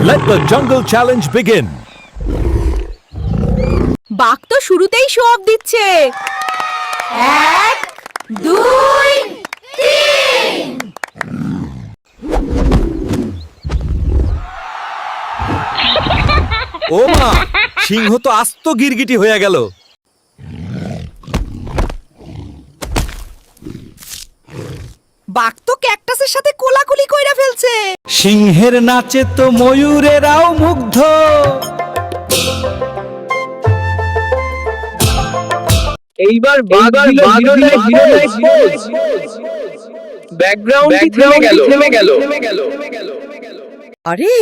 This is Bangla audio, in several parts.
Let the jungle challenge begin. বাঘ তো শুরুতেই শো অফ দিচ্ছে। 1 2 3 ও মা, সিংহ তো আস্ত গিরগিটি হয়ে গেল। বাঘ তো ক্যাকটাসের সাথে কোলাকুলি কইরা ফেলছে। সিংহের নাচে তো ময়ূরেরাও মুগ্ধ। এইবার ব্যাকগ্রাউন্ডটি থেমে গেল। আরে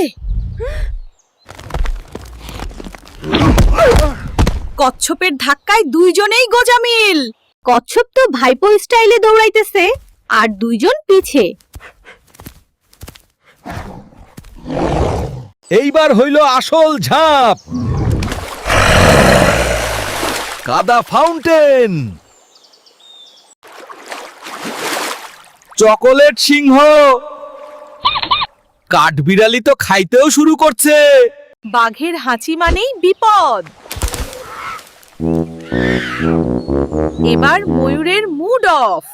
কচ্ছপের ধাক্কায় দুইজনেই গোজামিল। কচ্ছপ তো ভাইপো স্টাইলে দৌড়াইতেছে আর দুইজন পিছে। এইবার হইল আসল ঝাঁপ। কাদা ফাউন্টেন। চকোলেট সিংহ। কাঠবিড়ালি তো খাইতেও শুরু করছে। বাঘের হাঁচি মানেই বিপদ। এবার ময়ূরের মুড অফ।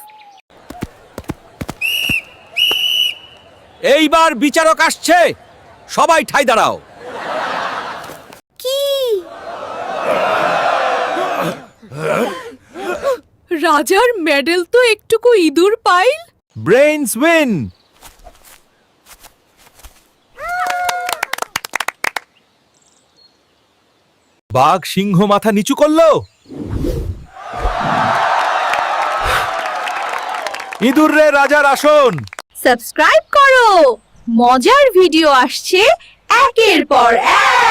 এইবার বিচারক আসছে, সবাই ঠাই দাঁড়াও। কি রাজার মেডেল তো একটুকু ইঁদুর পাইল। Brains win. বাঘ সিংহ মাথা নিচু করলো। ইঁদুর রে রাজার আসন। সাবস্ক্রাইব করো, মজার ভিডিও আসছে একের পর এক।